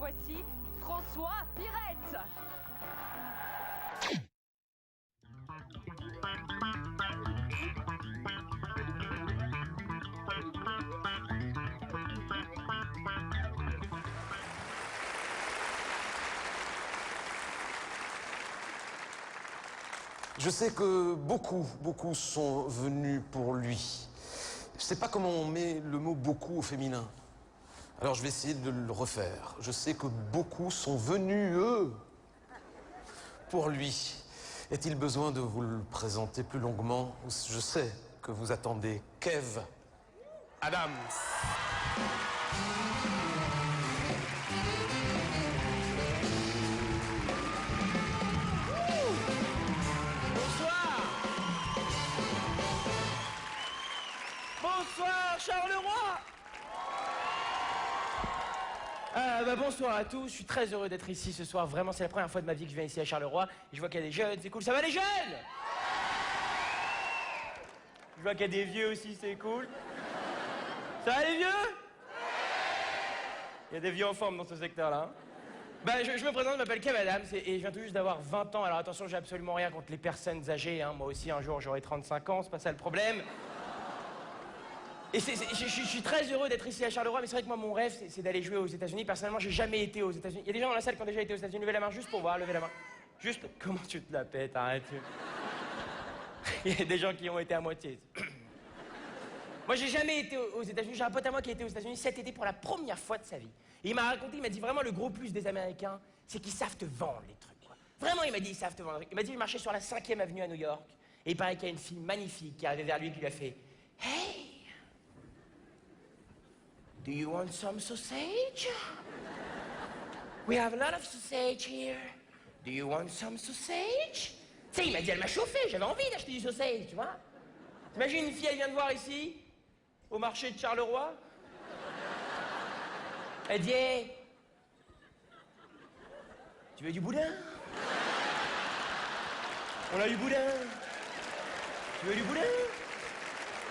voici François Pirette. Je sais que beaucoup sont venus pour lui. Je sais pas comment on met le mot beaucoup au féminin. Alors je vais essayer de le refaire. Je sais que beaucoup sont venus, eux, pour lui. Est-il besoin de vous le présenter plus longuement? Je sais que vous attendez Kev Adams. Bonsoir Charleroi. Bonsoir à tous, je suis très heureux d'être ici ce soir. Vraiment, c'est la première fois de ma vie que je viens ici à Charleroi. Et je vois qu'il y a des jeunes, c'est cool. Ça va les jeunes? Je vois qu'il y a des vieux aussi, c'est cool. Ça va les vieux? Il y a des vieux en forme dans ce secteur-là. Je me présente, je m'appelle Kev Adams et je viens tout juste d'avoir 20 ans. Alors attention, j'ai absolument rien contre les personnes âgées. Hein. Moi aussi, un jour, j'aurai 35 ans, c'est pas ça le problème. Et je suis très heureux d'être ici à Charleroi, mais c'est vrai que moi, mon rêve, c'est d'aller jouer aux États-Unis. Personnellement, j'ai jamais été aux États-Unis. Il y a des gens dans la salle qui ont déjà été aux États-Unis. Levez la main juste pour voir, levez la main. Juste, comment tu te la pètes, arrête. Il y a des gens qui ont été à moitié. Moi, j'ai jamais été aux États-Unis. J'ai un pote à moi qui a été aux États-Unis cet été pour la première fois de sa vie. Et il m'a raconté, il m'a dit vraiment le gros plus des Américains, c'est qu'ils savent te vendre les trucs, quoi. Vraiment, il m'a dit, ils savent te vendre. Il m'a dit, il marchait sur la 5e avenue à New York. Et il paraît qu'il y a une fille magnifique qui arrivait vers lui et qui lui a fait « Hey! Do you want some sausage? We have a lot of sausage here. Do you want some sausage? » Tu sais, il m'a dit, elle m'a chauffé, j'avais envie d'acheter du sausage, tu vois. T'imagines une fille, elle vient te voir ici, au marché de Charleroi. Elle dit, hey, tu veux du boudin? On a du boudin. Tu veux du boudin?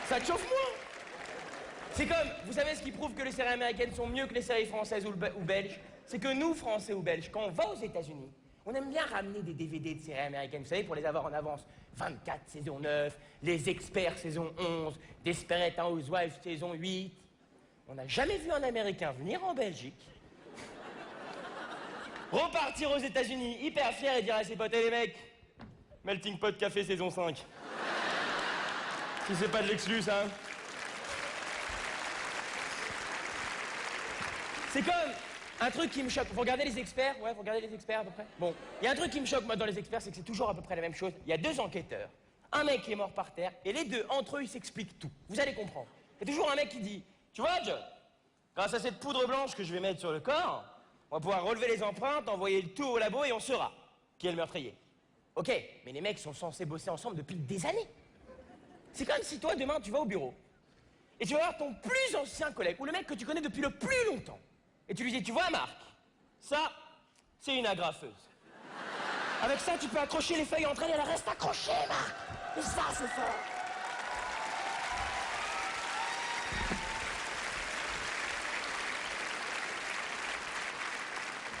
Ça te chauffe, moi? C'est comme, vous savez ce qui prouve que les séries américaines sont mieux que les séries françaises ou belges? C'est que nous, Français ou Belges, quand on va aux États-Unis, on aime bien ramener des DVD de séries américaines, vous savez, pour les avoir en avance. 24, saison 9, Les Experts, saison 11, Desperate Housewives, saison 8. On n'a jamais vu un Américain venir en Belgique, repartir aux États-Unis hyper fier et dire à ses potes, hey, les mecs, Melting Pot Café, saison 5. Si c'est pas de l'exclu, ça. C'est comme un truc qui me choque. Vous regardez Les Experts? Ouais, vous regardez Les Experts à peu près? Bon, il y a un truc qui me choque, moi, dans Les Experts, c'est que c'est toujours à peu près la même chose. Il y a 2 enquêteurs, un mec qui est mort par terre, et les deux, entre eux, ils s'expliquent tout. Vous allez comprendre. Il y a toujours un mec qui dit, tu vois, John, grâce à cette poudre blanche que je vais mettre sur le corps, on va pouvoir relever les empreintes, envoyer le tout au labo, et on saura qui est le meurtrier. Ok, mais les mecs sont censés bosser ensemble depuis des années. C'est comme si toi, demain, tu vas au bureau, et tu vas voir ton plus ancien collègue, ou le mec que tu connais depuis le plus longtemps. Et tu lui dis, tu vois, Marc, ça, c'est une agrafeuse. Avec ça, tu peux accrocher les feuilles entre elles et elles restent accrochées, Marc. Et ça, c'est fort.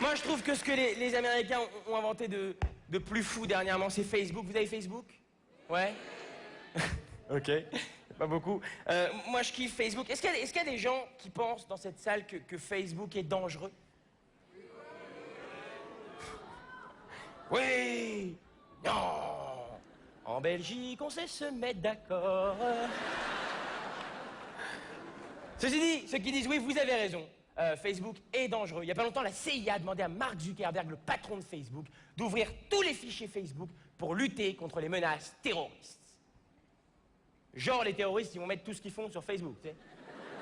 Moi, je trouve que ce que les Américains ont inventé de plus fou dernièrement, c'est Facebook. Vous avez Facebook? Ouais. Ok, pas beaucoup. Moi, je kiffe Facebook. Est-ce qu'il y a des gens qui pensent dans cette salle que Facebook est dangereux? Oui! Non! En Belgique, on sait se mettre d'accord. Ceci dit, ceux qui disent oui, vous avez raison. Facebook est dangereux. Il n'y a pas longtemps, la CIA a demandé à Mark Zuckerberg, le patron de Facebook, d'ouvrir tous les fichiers Facebook pour lutter contre les menaces terroristes. Genre, les terroristes, ils vont mettre tout ce qu'ils font sur Facebook, tu sais.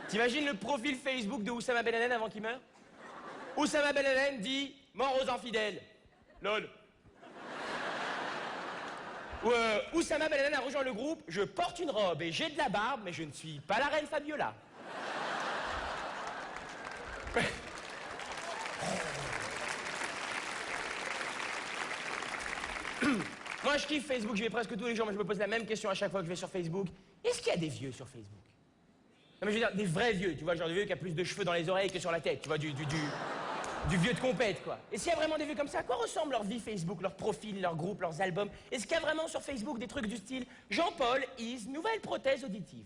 T'imagines le profil Facebook de Oussama Ben Laden avant qu'il meure? Oussama Ben Laden dit « Mort aux infidèles ». Lol. Ou Oussama Ben Laden a rejoint le groupe « Je porte une robe et j'ai de la barbe, mais je ne suis pas la reine Fabiola ». Moi, je kiffe Facebook, je vais presque tous les jours, mais je me pose la même question à chaque fois que je vais sur Facebook. Est-ce qu'il y a des vieux sur Facebook? Non, mais je veux dire, des vrais vieux, tu vois, genre des vieux qui a plus de cheveux dans les oreilles que sur la tête, tu vois, Du vieux de compète, quoi. Et s'il y a vraiment des vieux comme ça, à quoi ressemble leur vie Facebook, leur profil, leur groupe, leurs albums? Est-ce qu'il y a vraiment sur Facebook des trucs du style Jean-Paul is nouvelle prothèse auditive?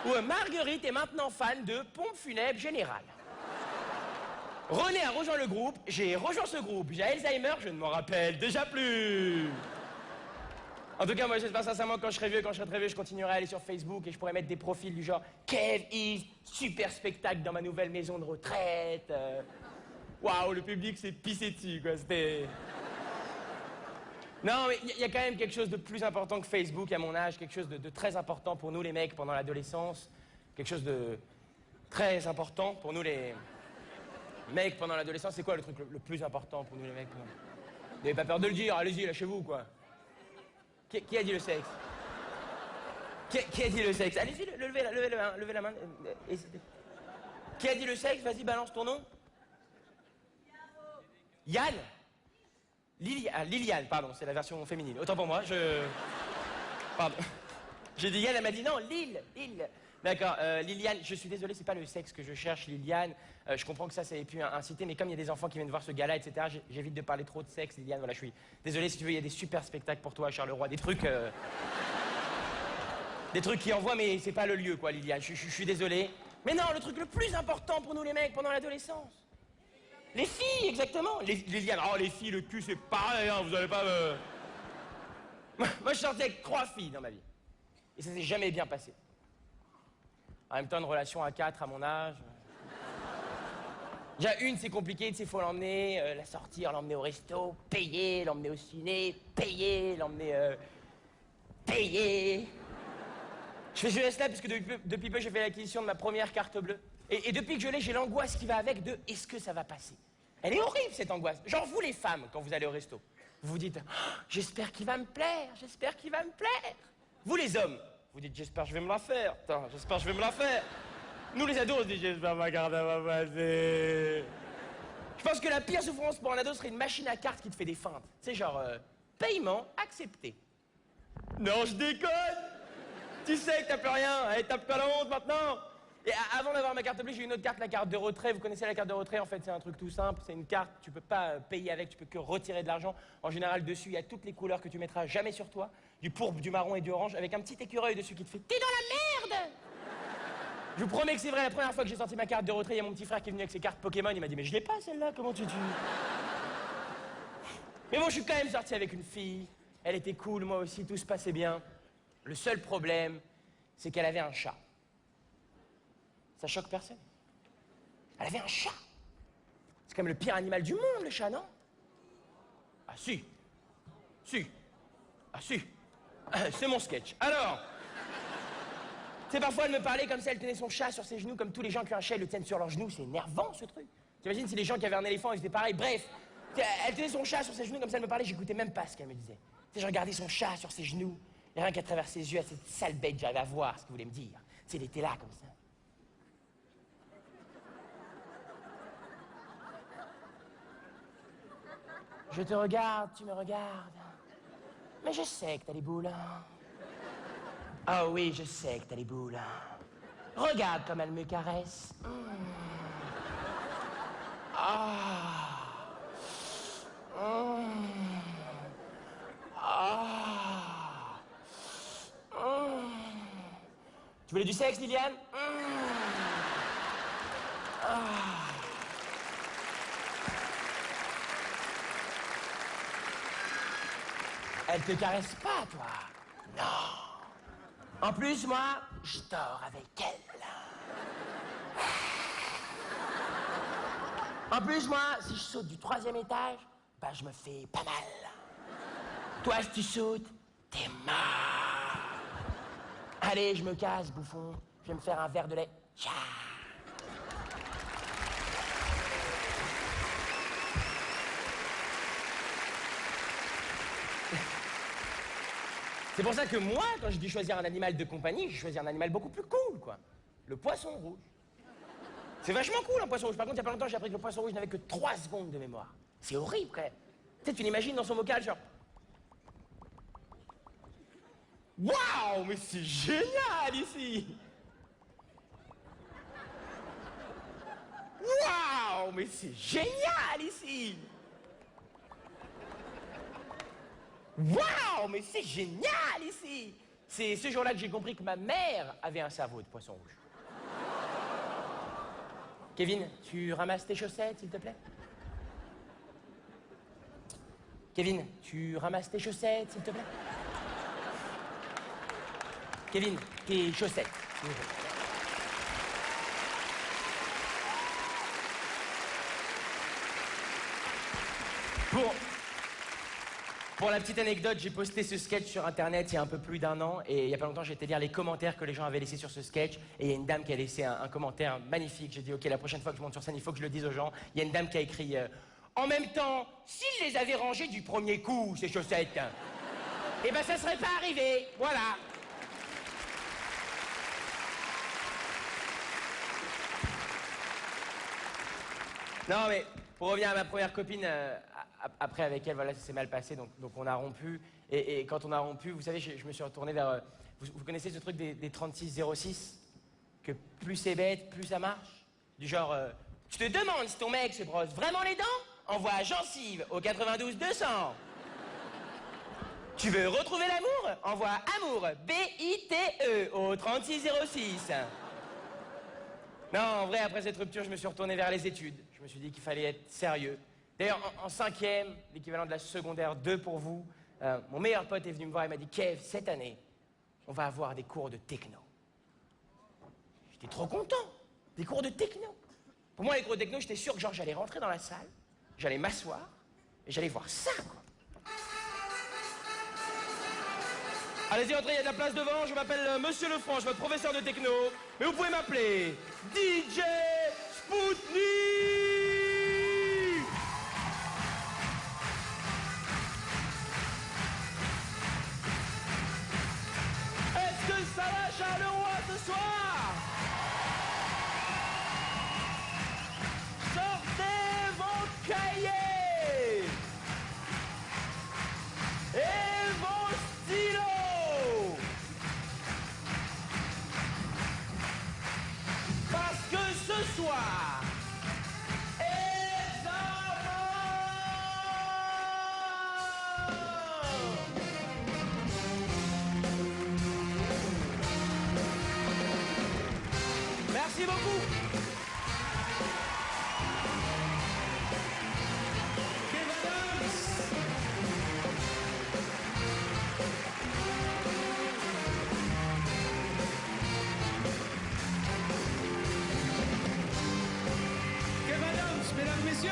Ou Marguerite est maintenant fan de pompe funèbre générale. René a rejoint le groupe, j'ai rejoint ce groupe. J'ai Alzheimer, je ne m'en rappelle déjà plus. En tout cas, moi, j'espère sincèrement que quand je serai très vieux, je continuerai à aller sur Facebook et je pourrai mettre des profils du genre Kev is super spectacle dans ma nouvelle maison de retraite. Waouh, le public s'est pissé dessus, quoi. C'était... Non, mais il y a quand même quelque chose de plus important que Facebook à mon âge, quelque chose de très important pour nous les mecs pendant l'adolescence, quelque chose de très important pour nous les mecs pendant l'adolescence. C'est quoi le truc le plus important pour nous les mecs? Vous n'avez pas peur de le dire, allez-y, lâchez-vous, quoi. Qui a dit le sexe? Qui a dit le sexe? Allez-y, levez la main. Qui a dit le sexe? Vas-y, balance ton nom. Yann? Liliane, pardon, c'est la version féminine. Autant pour moi, Pardon. J'ai dit Yann, elle m'a dit non, Lille. D'accord, Liliane, je suis désolé, c'est pas le sexe que je cherche, Liliane. Je comprends que ça ait pu inciter, mais comme il y a des enfants qui viennent voir ce gala, etc., j'évite de parler trop de sexe, Liliane, voilà, je suis désolé, si tu veux, il y a des super spectacles pour toi à Charleroi, des trucs qui envoient, mais c'est pas le lieu, quoi, Liliane, je suis désolé. Mais non, le truc le plus important pour nous les mecs pendant l'adolescence. Les filles, exactement. Liliane, oh, les filles, le cul, c'est pareil, hein, vous allez pas me... Moi, je sortais avec 3 filles dans ma vie. Et ça s'est jamais bien passé. En même temps, une relation à 4 à mon âge... Déjà, une, c'est compliqué, tu sais, faut l'emmener, la sortir, l'emmener au resto, payer, l'emmener au ciné, payer, l'emmener... payer... Je fais ce geste-là parce que depuis peu, j'ai fait l'acquisition de ma première carte bleue. Et depuis que je l'ai, j'ai l'angoisse qui va avec de « est-ce que ça va passer ?» Elle est horrible, cette angoisse. Genre, vous les femmes, quand vous allez au resto, vous vous dites oh, « j'espère qu'il va me plaire, j'espère qu'il va me plaire ». Vous les hommes, vous dites « j'espère que je vais me la faire, putain, j'espère que je vais me la faire ». Nous les ados, on se dit « j'espère que ma carte va passer ». Je pense que la pire souffrance pour un ado serait une machine à cartes qui te fait des feintes. C'est genre paiement accepté. Non, je déconne. Tu sais que t'as plus rien, allez, tape pas la honte maintenant. Et avant d'avoir ma carte bleue, j'ai une autre carte, la carte de retrait. Vous connaissez la carte de retrait? En fait, c'est un truc tout simple. C'est une carte, tu peux pas payer avec, tu peux que retirer de l'argent. En général, dessus, il y a toutes les couleurs que tu mettras jamais sur toi. Du pourpre, du marron et du orange, avec un petit écureuil dessus qui te fait « T'es dans la merde !» Je vous promets que c'est vrai, la première fois que j'ai sorti ma carte de retrait, il y a mon petit frère qui est venu avec ses cartes Pokémon, il m'a dit « Mais je l'ai pas celle-là, comment tu dis ?» Mais bon, je suis quand même sorti avec une fille. Elle était cool, moi aussi, tout se passait bien. Le seul problème, c'est qu'elle avait un chat. Ça choque personne. Elle avait un chat. C'est quand même le pire animal du monde, le chat, non? Ah si. Si. Ah si. C'est mon sketch. Alors, tu sais, parfois elle me parlait comme si elle tenait son chat sur ses genoux, comme tous les gens qui ont un chat, ils le tiennent sur leurs genoux. C'est énervant, ce truc. T'imagines si les gens qui avaient un éléphant, ils étaient pareils. Bref, elle tenait son chat sur ses genoux, comme ça elle me parlait, j'écoutais même pas ce qu'elle me disait. Tu sais, je regardais son chat sur ses genoux, et rien qu'à travers ses yeux, à cette sale bête, j'arrivais à voir ce qu'il voulait me dire. Tu sais, il était là, comme ça. Je te regarde, tu me regardes. Mais je sais que t'as les boules. Ah oui, je sais que t'as les boules. Regarde comme elle me caresse. Ah. Ah. Tu voulais du sexe, Liliane? Ah. Elle te caresse pas, toi? Non. En plus, moi, je dors avec elle. En plus, moi, si je saute du 3e étage, ben je me fais pas mal. Toi, si tu sautes, t'es mort. Allez, je me casse, bouffon. Je vais me faire un verre de lait. Ciao. C'est pour ça que moi, quand je dis choisir un animal de compagnie, je choisis un animal beaucoup plus cool, quoi. Le poisson rouge. C'est vachement cool, un poisson rouge. Par contre, il y a pas longtemps, j'ai appris que le poisson rouge n'avait que 3 secondes de mémoire. C'est horrible, quand même. Tu sais, tu l'imagines dans son bocal, genre... Waouh, mais c'est génial, ici! Waouh, mais c'est génial ici! Waouh, mais c'est génial ici! C'est ce jour-là que j'ai compris que ma mère avait un cerveau de poisson rouge. Kevin, tu ramasses tes chaussettes, s'il te plaît? Kevin, tu ramasses tes chaussettes, s'il te plaît? Kevin, tes chaussettes, s'il te plaît. Pour la petite anecdote, j'ai posté ce sketch sur internet il y a un peu plus d'1 an et il n'y a pas longtemps j'ai été lire les commentaires que les gens avaient laissés sur ce sketch et il y a une dame qui a laissé un commentaire magnifique. J'ai dit ok, la prochaine fois que je monte sur scène, il faut que je le dise aux gens. Il y a une dame qui a écrit en même temps, s'il les avait rangées du premier coup, ces chaussettes, eh ben ça serait pas arrivé, voilà. Non mais, pour revenir à ma première copine, après avec elle, voilà, ça s'est mal passé, donc on a rompu. Et quand on a rompu, vous savez, je me suis retourné vers... Vous connaissez ce truc des 3606? Que plus c'est bête, plus ça marche? Du genre, tu te demandes si ton mec se brosse vraiment les dents? Envoie gencive au 92 200. Tu veux retrouver l'amour? Envoie amour, B-I-T-E, au 3606. Non, en vrai, après cette rupture, je me suis retourné vers les études. Je me suis dit qu'il fallait être sérieux. D'ailleurs, en 5e, l'équivalent de la secondaire 2 pour vous, mon meilleur pote est venu me voir et m'a dit « Kev, cette année, on va avoir des cours de techno. » J'étais trop content. Des cours de techno. Pour moi, les cours de techno, j'étais sûr que genre j'allais rentrer dans la salle, j'allais m'asseoir et j'allais voir ça, quoi. Allez-y, entrez, il y a de la place devant. Je m'appelle Monsieur Lefranc, je suis votre professeur de techno. Mais vous pouvez m'appeler DJ Spoutnik. Est-ce que ça va, Charleroi, ce soir? Sortez vos cahiers et vos stylos. Parce que ce soir, merci beaucoup. Mesdames, messieurs,